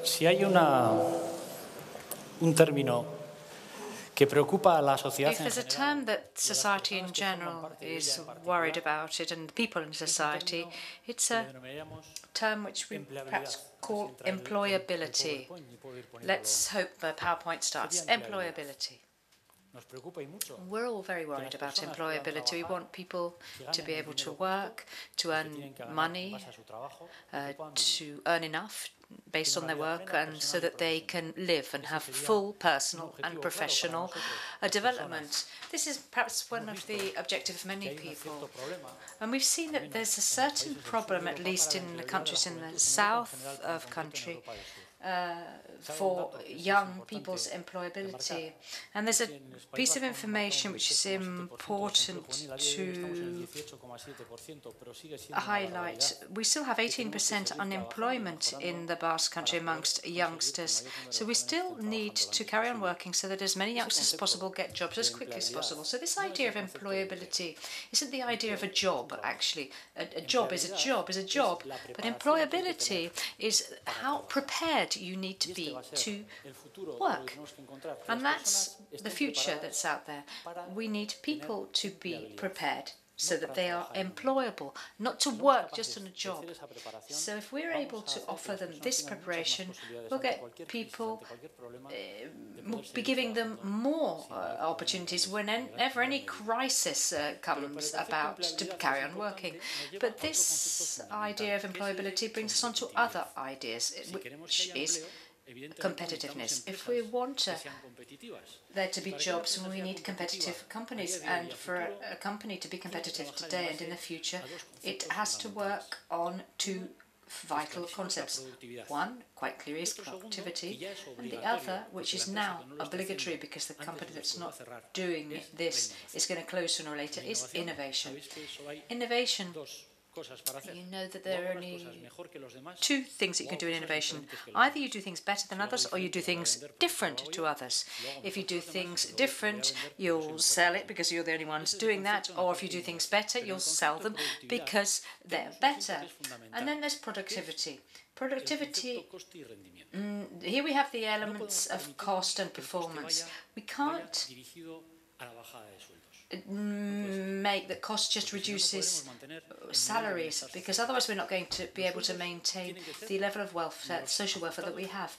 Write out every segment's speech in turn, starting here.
si hay un término que preocupa a la sociedad If there's a term that society in general is worried about it, and the people in society, it's a term which we perhaps call employability. Let's hope the PowerPoint starts. Employability. We're all very worried about employability. We want people to be able to work, to earn money, to earn enough based on their work, and so that they can live and have full personal and professional development. This is perhaps one of the objectives of many people. And we've seen that there's a certain problem, at least in the countries in the south of country, for young people's employability. And there's a piece of information which is important to highlight. We still have 18% unemployment in the Basque Country amongst youngsters. So we still need to carry on working so that as many youngsters as possible get jobs as quickly as possible. So this idea of employability isn't the idea of a job, actually. A job is a job, but employability is how prepared you need to be to work. And that's the future that's out there. We need people to be prepared so that they are employable, not to work just on a job. So if we're able to offer them this preparation, we'll get people, we'll be giving them more opportunities whenever any crisis comes about to carry on working. But this idea of employability brings us on to other ideas, which is competitiveness. If we want there to be jobs, we need competitive companies, and for a company to be competitive today and in the future, it has to work on two vital concepts. One, quite clearly, is productivity, and the other, which is now obligatory because the company that's not doing this is going to close sooner or later, is innovation. Innovation. You know that there are only two things that you can do in innovation. Either you do things better than others, or you do things different to others. If you do things different, you'll sell it because you're the only ones doing that, or if you do things better, you'll sell them because they're better. And then there's productivity. Productivity, here we have the elements of cost and performance. We can't make that cost just reduces salaries, because otherwise we're not going to be able to maintain the level of welfare, social welfare that we have.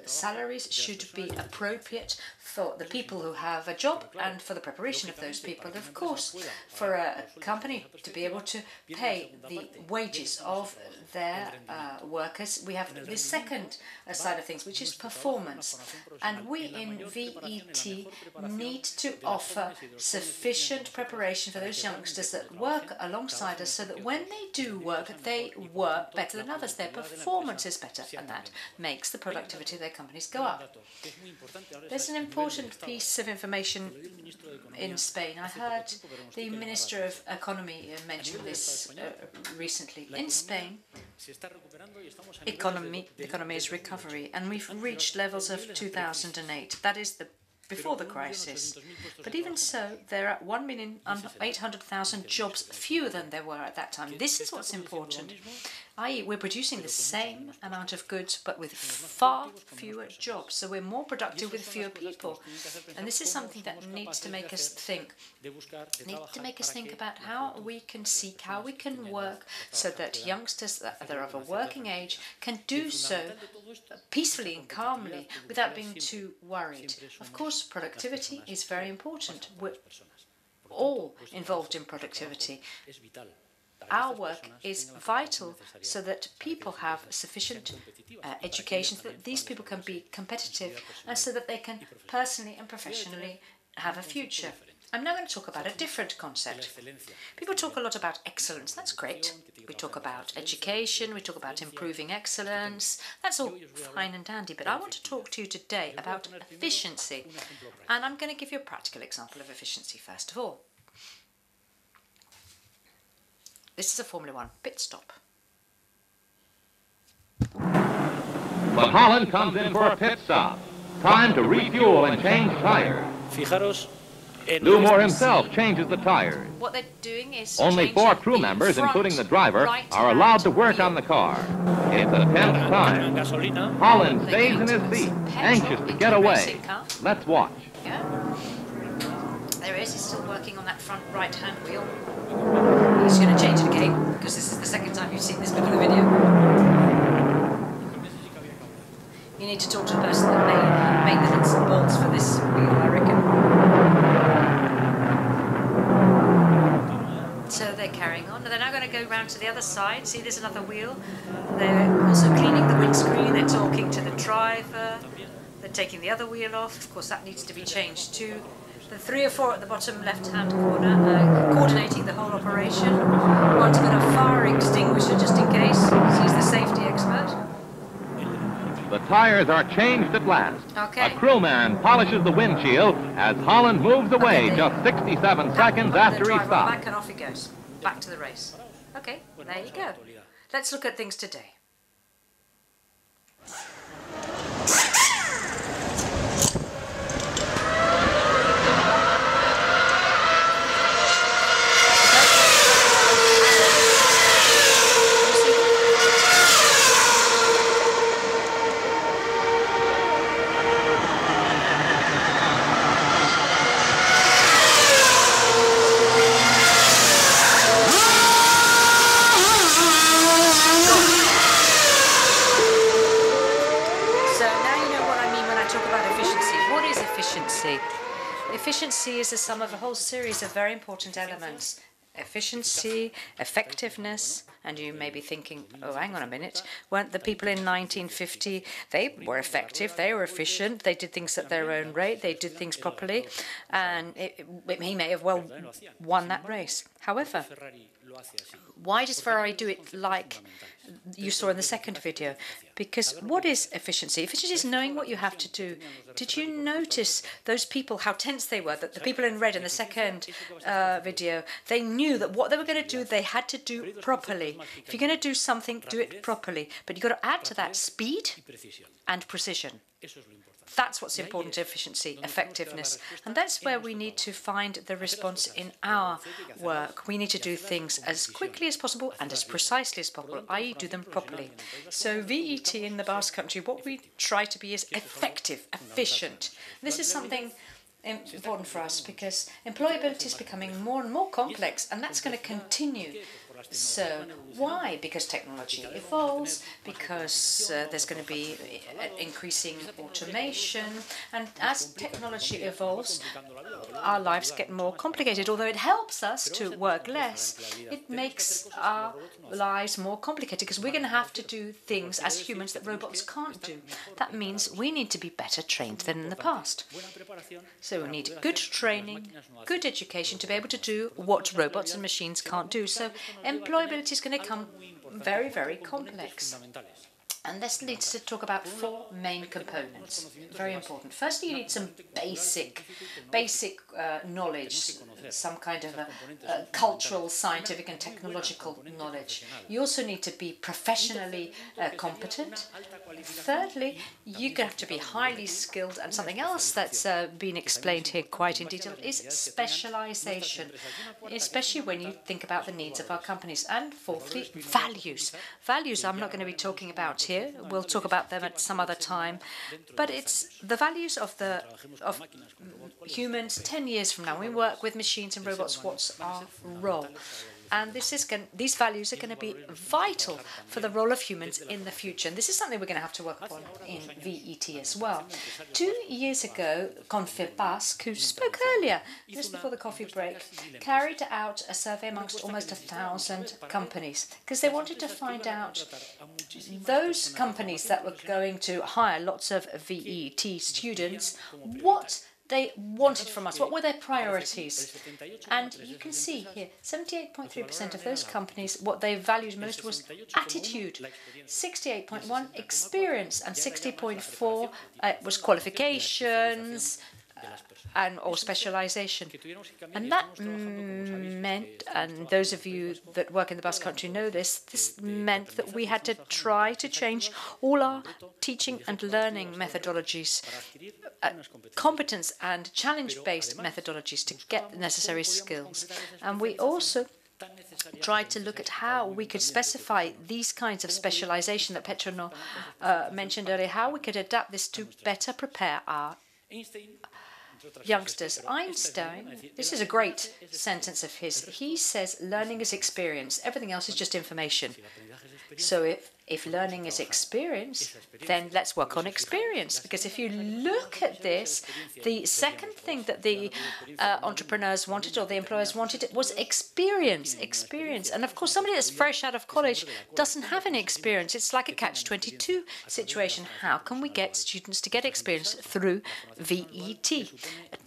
Salaries should be appropriate for the people who have a job and for the preparation of those people. And of course, for a company to be able to pay the wages of their workers, we have the second side of things, which is performance. And we in VET need to offer sufficient preparation for those youngsters that work alongside us, so that when they do work, they work better than others. Their performance is better, and that makes the productivity of their companies go up. There's an important piece of information in Spain. I heard the Minister of Economy mention this recently. In Spain, the economy is recovery, and we've reached levels of 2008. That is before the crisis. But even so, there are 1,800,000 jobs fewer than there were at that time. This is what's important, i.e. we're producing the same amount of goods but with far fewer jobs. So we're more productive with fewer people. And this is something that needs to make us think. About how we can seek, how we can work so that youngsters that are of a working age can do so peacefully and calmly without being too worried. Of course, productivity is very important. We're all involved in productivity. Our work is vital so that people have sufficient education, so that these people can be competitive, and so that they can personally and professionally have a future. I'm now going to talk about a different concept. People talk a lot about excellence. That's great. We talk about education, we talk about improving excellence. That's all fine and dandy, but I want to talk to you today about efficiency. And I'm going to give you a practical example of efficiency first of all. This is a Formula 1 pit stop. But Holland comes in for a pit stop. Time to refuel and change tires. Fijaros Lumore himself changes the tires. What they're doing is Only 4 crew members, including the driver, are allowed to work on the car. It's a tense time. Holland stays in his seat, anxious to get away. Let's watch. Yeah. There he is. He's still working on that front right-hand wheel. He's going to change it again because this is the second time you've seen this bit of the video. You need to talk to the person that made the nuts and bolts for this wheel, I reckon. So they're carrying on. They're now going to go round to the other side. See, there's another wheel. They're also cleaning the windscreen. They're talking to the driver. They're taking the other wheel off. Of course, that needs to be changed too. The 3 or 4 at the bottom left-hand corner, coordinating the whole operation. One to get a fire extinguisher just in case. He's the safety expert. The tires are changed at last. Okay. A crewman polishes the windshield as Holland moves away just 67 seconds after he stops. Back and off he goes. Back to the race. Okay, there you go. Let's look at things today. Efficiency is the sum of a whole series of very important elements. Efficiency, effectiveness, and you may be thinking, oh, hang on a minute, weren't the people in 1950, they were effective, they were efficient, they did things at their own rate, they did things properly, and he may have well won that race. However, why does Ferrari do it like you saw in the second video? Because what is efficiency? Efficiency is knowing what you have to do. Did you notice those people, how tense they were? That the people in red in the second video, they knew that what they were going to do, they had to do properly. If you're going to do something, do it properly. But you've got to add to that speed and precision. That's what's important to efficiency, effectiveness. And that's where we need to find the response in our work. We need to do things as quickly as possible and as precisely as possible, i.e. do them properly. So VET in the Basque Country, what we try to be is effective, efficient. This is something important for us because employability is becoming more and more complex, and that's going to continue. So why? Because technology evolves, because there's going to be increasing automation, and as technology evolves, our lives get more complicated. Although it helps us to work less, it makes our lives more complicated because we're going to have to do things as humans that robots can't do. That means we need to be better trained than in the past. So we need good training, good education to be able to do what robots and machines can't do. So employability is going to become very, very complex. And this leads to talk about 4 main components. Very important. Firstly, you need some basic knowledge, some kind of a cultural, scientific and technological knowledge. You also need to be professionally competent. Thirdly, you have to be highly skilled, and something else that's been explained here quite in detail is specialization, especially when you think about the needs of our companies. And fourthly, values. Values I'm not going to be talking about here. We'll talk about them at some other time, but it's the values of humans 10 years from now. We work with machines and robots. What's our role? And these values are going to be vital for the role of humans in the future. And this is something we're going to have to work upon in VET as well. 2 years ago, Confebasque, who spoke earlier, just before the coffee break, carried out a survey amongst almost 1,000 companies because they wanted to find out those companies that were going to hire lots of VET students, what they wanted from us, what were their priorities. And you can see here, 78.3% of those companies, what they valued most was attitude, 68.1% experience, and 60.4% was qualifications, or specialization. And that meant, and those of you that work in the Basque Country know this meant that we had to try to change all our teaching and learning methodologies, competence and challenge-based methodologies to get the necessary skills. And we also tried to look at how we could specify these kinds of specialization that Petronio mentioned earlier, how we could adapt this to better prepare our youngsters. Einstein, this is a great sentence of his. He says learning is experience, everything else is just information. So if learning is experience, then let's work on experience. Because if you look at this, the second thing that the entrepreneurs wanted or the employers wanted was experience. And of course, somebody that's fresh out of college doesn't have any experience. It's like a catch-22 situation. How can we get students to get experience? Through VET,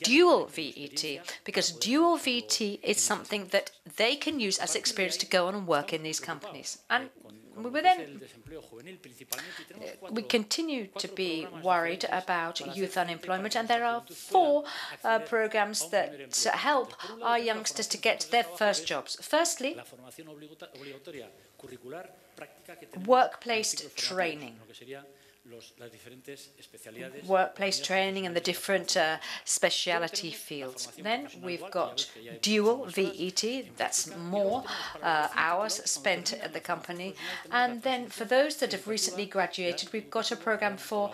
dual VET, because dual VET is something that they can use as experience to go on and work in these companies. And we continue to be worried about youth unemployment, and there are 4 programs that help our youngsters to get their first jobs. Firstly, workplace training. Workplace training and the different speciality fields. Then we've got dual VET, that's more hours spent at the company. And then for those that have recently graduated, we've got a program for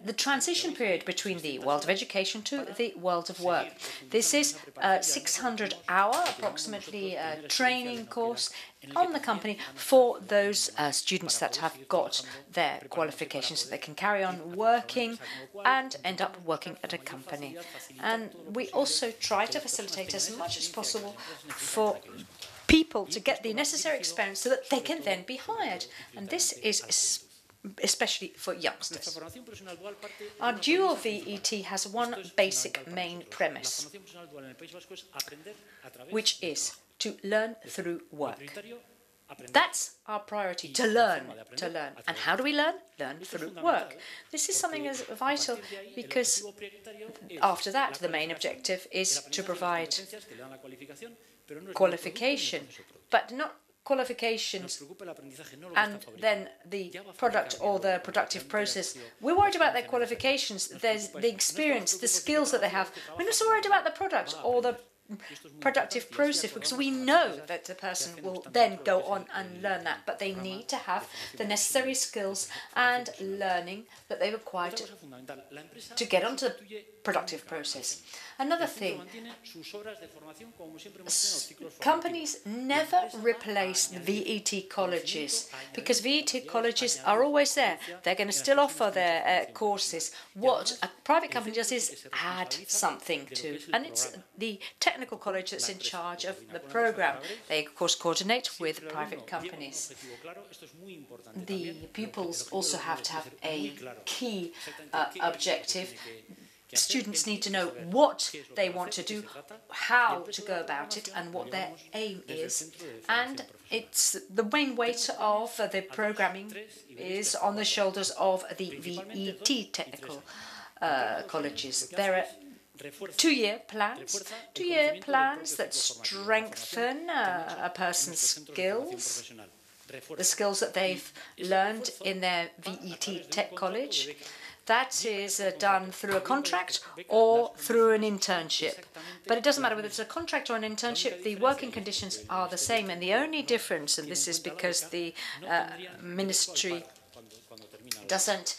the transition period between the world of education to the world of work. This is a 600-hour, approximately, training course on the company for those students that have got their qualifications so they can carry on working and end up working at a company. And we also try to facilitate as much as possible for people to get the necessary experience so that they can then be hired. And this is especially for youngsters. Our dual VET has one basic main premise, which is to learn through work. That's our priority, to learn. And how do we learn? Learn through work. This is something that's vital because after that, the main objective is to provide qualification, but not qualifications and then the product or the productive process. We're worried about their qualifications, there's the experience, the skills that they have. We're not so worried about the product or the productive process because we know that the person will then go on and learn that, but they need to have the necessary skills and learning that they've acquired to get onto the productive process. Another thing, companies never replace the VET colleges because VET colleges are always there. They're going to still offer their courses. What a private company does is add something to, and it's the technical college that's in charge of the program. They, of course, coordinate with private companies. The pupils also have to have a key objective. Students need to know what they want to do, how to go about it, and what their aim is. And it's the main weight of the programming is on the shoulders of the VET technical colleges. There are 2-year plans that strengthen a person's skills, the skills that they've learned in their VET Tech College. That is done through a contract or through an internship. But it doesn't matter whether it's a contract or an internship, the working conditions are the same. And the only difference, and this is because the ministry doesn't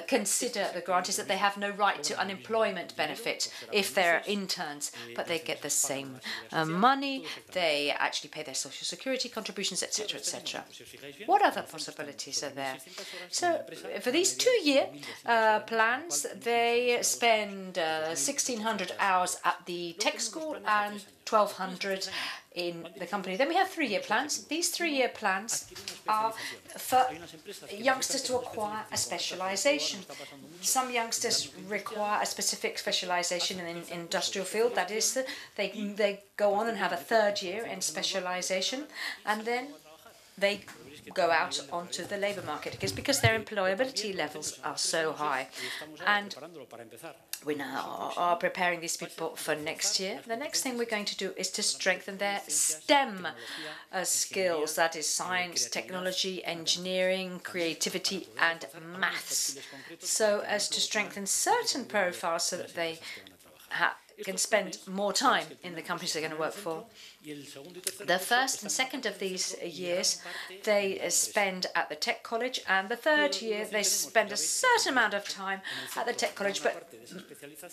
consider the grant, is that they have no right to unemployment benefit if they're interns, but they get the same money, they actually pay their social security contributions, etc., etc. What other possibilities are there? So for these 2-year plans, they spend 1,600 hours at the tech school and 1,200 in the company. Then we have 3-year plans. These 3-year plans are for youngsters to acquire a specialization. Some youngsters require a specific specialization in the industrial field. That is, they go on and have a 3rd year in specialization, and then they go out onto the labour market. It's because their employability levels are so high. And we now are preparing these people for next year. The next thing we're going to do is to strengthen their STEM skills, that is science, technology, engineering, creativity and maths, so as to strengthen certain profiles so that they can spend more time in the companies they're going to work for. The first and second of these years they spend at the tech college, and the third year they spend a certain amount of time at the tech college, but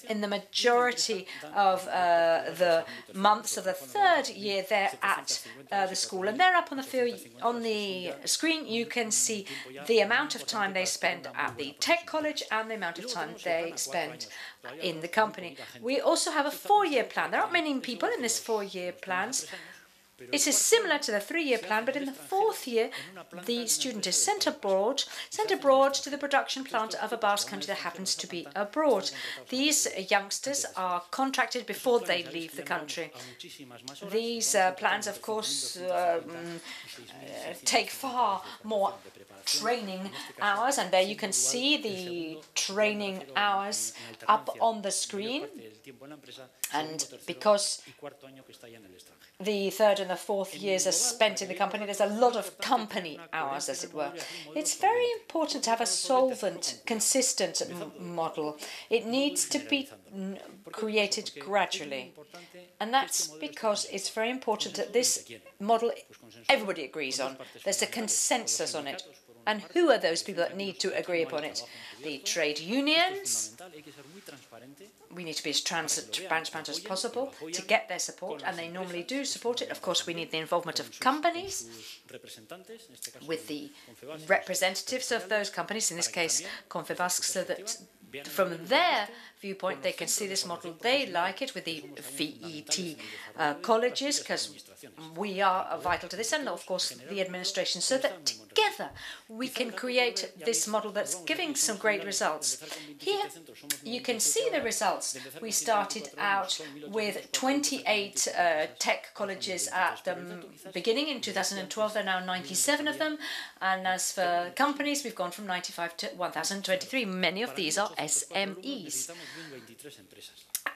in the majority of the months of the third year they're at the school, and they're up on the screen. You can see the amount of time they spend at the tech college and the amount of time they spend in the company. We also have a 4-year plan. There aren't many people in this 4-year plans. It is similar to the 3-year plan, but in the 4th year, the student is sent abroad to the production plant of a Basque country that happens to be abroad. These youngsters are contracted before they leave the country. These plans, of course, take far more training hours, and there you can see the training hours up on the screen. And because the 3rd and the 4th years are spent in the company, there's a lot of company hours, as it were. It's very important to have a solvent, consistent model. It needs to be created gradually. And that's because it's very important that this model everybody agrees on. There's a consensus on it. And who are those people that need to agree upon it? The trade unions. We need to be as transparent as possible to get their support, and they normally do support it. Of course, we need the involvement of companies with the representatives of those companies, in this case Confebasque, so that from their viewpoint they can see this model. They like it with the VET colleges, because we are vital to this, and of course the administration, so that together we can create this model that's giving some great results. Here you can see the results. We started out with 28 tech colleges at the beginning in 2012. There are now 97 of them, and as for companies, we've gone from 95 to 1,023. Many of these are SMEs.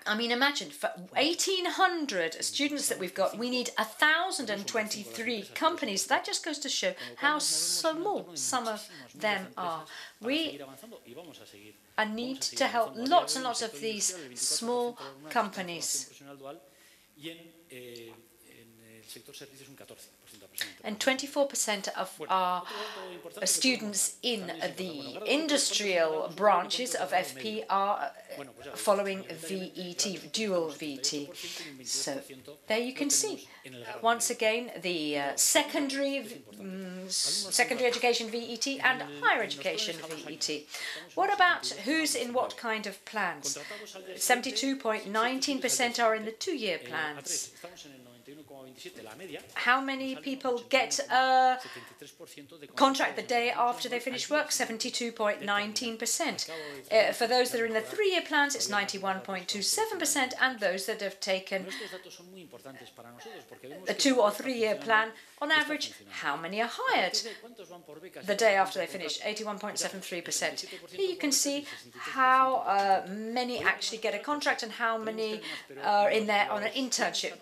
I mean, imagine, for 1,800 students that we've got, we need 1,023 companies. That just goes to show how small some of them are. We need to help lots and lots of these small companies. And 24% of our students in the industrial branches of FP are following VET, dual VET. So there you can see, once again, the secondary education VET and higher education VET. What about who's in what kind of plans? 72.19% are in the 2-year plans. How many people get a contract the day after they finish work? 72.19%. For those that are in the 3-year plans, it's 91.27%, and those that have taken a 2- or 3-year plan, on average, how many are hired the day after they finish? 81.73%. Here you can see how many actually get a contract and how many are in there on an internship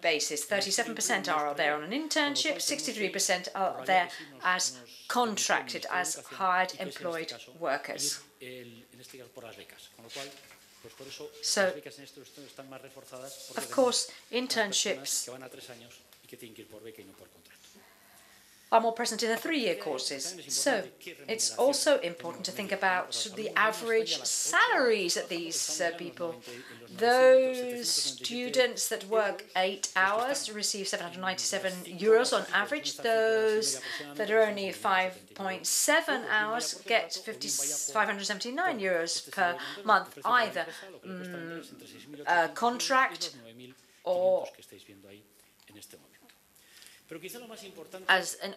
basis. 37% are there on an internship, 63% are there as contracted, as hired employed workers. So, of course, internships are more present in the 3-year courses. So it's also important to think about the average salaries of these people. Those students that work 8 hours receive 797 euros on average. Those that are only 5.7 hours get 579 euros per month, either a contract or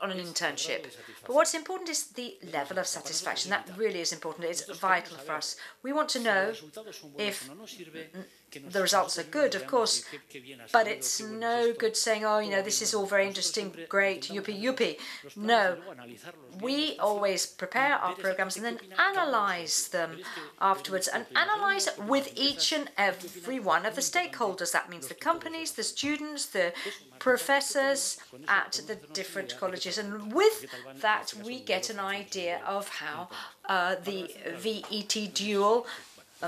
on an internship. But what's important is the level of satisfaction. That really is important. It's vital for us. We want to know if the results are good, of course, but it's no good saying, oh, you know, this is all very interesting, great, yuppie, yuppie. No, we always prepare our programs and then analyze them afterwards, and analyze with each and every one of the stakeholders. That means the companies, the students, the professors at the different colleges, and with that we get an idea of how the VET dual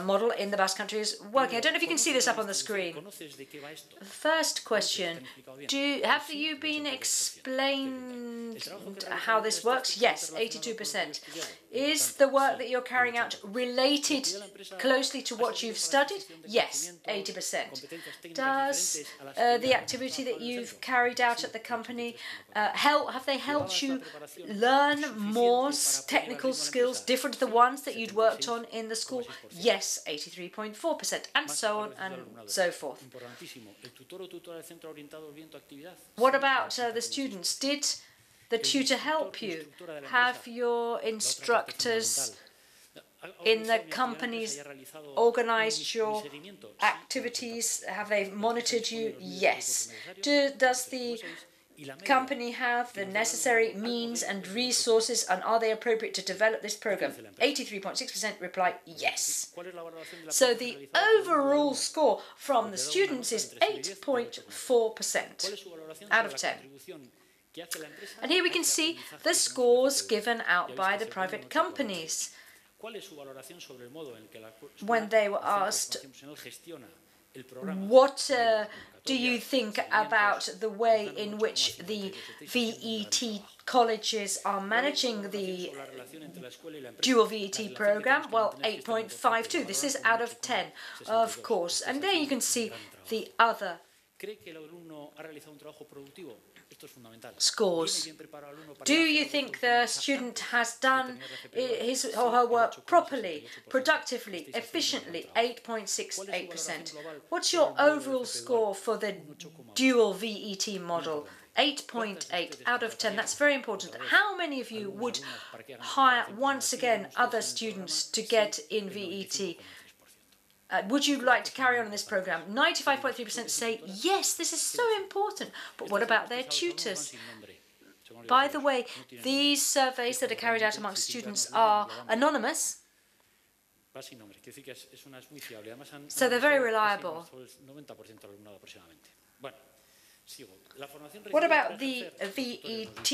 model in the Basque Country is working. I don't know if you can see this up on the screen. First question, have you been explained how this works? Yes, 82%. Is the work that you're carrying out related closely to what you've studied? Yes, 80%. Does the activity that you've carried out at the company have they helped you learn more technical skills different to the ones that you'd worked on in the school? Yes, 83.4%, and so on and so forth. What about the students? Did the tutor help you? Have your instructors in the companies organized your activities? Have they monitored you? Yes. Does the company have the necessary means and resources, and are they appropriate to develop this program? 83.6% reply yes. So the overall score from the students is 8.4% out of 10. And here we can see the scores given out by the private companies when they were asked, what do you think about the way in which the VET colleges are managing the dual VET program? Well, 8.52. This is out of 10, of course. And there you can see the other scores. Do you think the student has done his or her work properly, productively, efficiently? 8.68%. What's your overall score for the dual VET model? 8.8 out of 10. That's very important. How many of you would hire, once again, other students to get in VET? Would you like to carry on in this program? 95.3% say, yes, this is so important. But what about their tutors? By the way, these surveys that are carried out amongst students are anonymous, so they're very reliable. What about the VET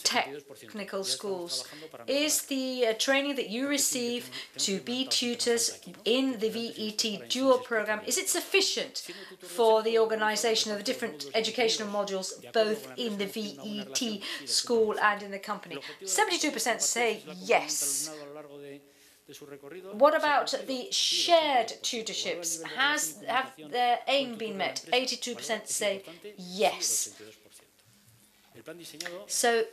technical schools? Is the training that you receive to be tutors in the VET dual program, is it sufficient for the organization of the different educational modules both in the VET school and in the company? 72% say yes. What about the shared tutorships? Have their aim been met? 82% say yes. So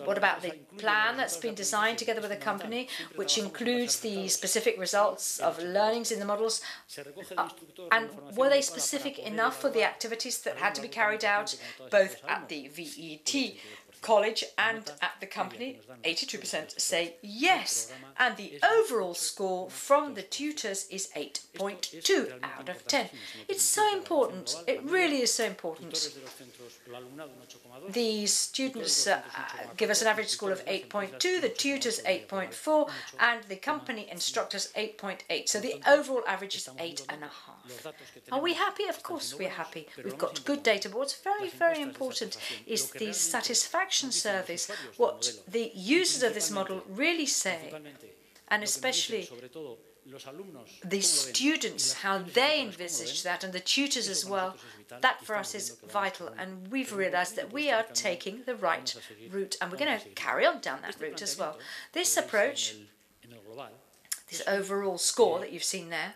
what about the plan that's been designed together with the company, which includes the specific results of learnings in the models? And were they specific enough for the activities that had to be carried out both at the VET college and at the company? 82% say yes. And the overall score from the tutors is 8.2 out of 10. It's so important. It really is so important. The students give us an average score of 8.2, the tutors 8.4, and the company instructors 8.8. So the overall average is 8.5. Are we happy? Of course we're happy. We've got good data, but what's very, very important is the satisfaction surveys, what the users of this model really say, and especially the students, how they envisage that, and the tutors as well. That for us is vital, and we've realized that we are taking the right route, and we're going to carry on down that route as well. This approach, this overall score that you've seen there,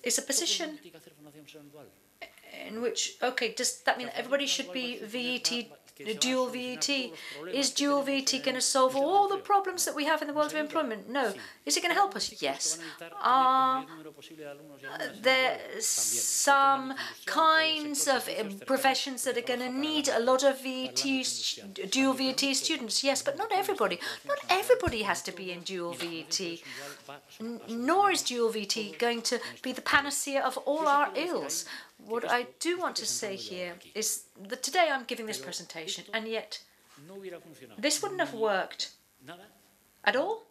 is a position in which, okay, does that mean everybody should be dual VET? Is dual VET going to solve all the problems that we have in the world of employment? No. Is it going to help us? Yes. There's some kinds of professions that are going to need a lot of dual VET students. Yes, but not everybody. Not everybody has to be in dual VET. Nor is dual VET going to be the panacea of all our ills. What I do want to say here is that today I'm giving this presentation, and yet this wouldn't have worked at all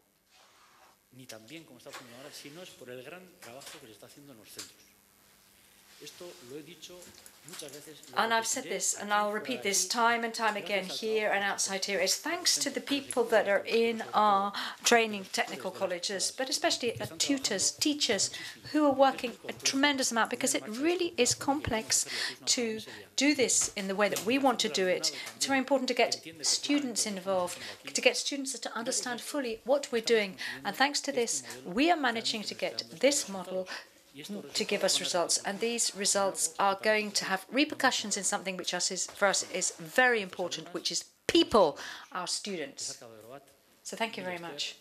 and I've said this, and I'll repeat this time and time again here and outside here, it's thanks to the people that are in our training technical colleges, but especially tutors, teachers, who are working a tremendous amount, because it really is complex to do this in the way that we want to do it. It's very important to get students involved, to get students to understand fully what we're doing. And thanks to this, we are managing to get this model to give us results, and these results are going to have repercussions in something which for us is very important, which is people, our students. So thank you very much.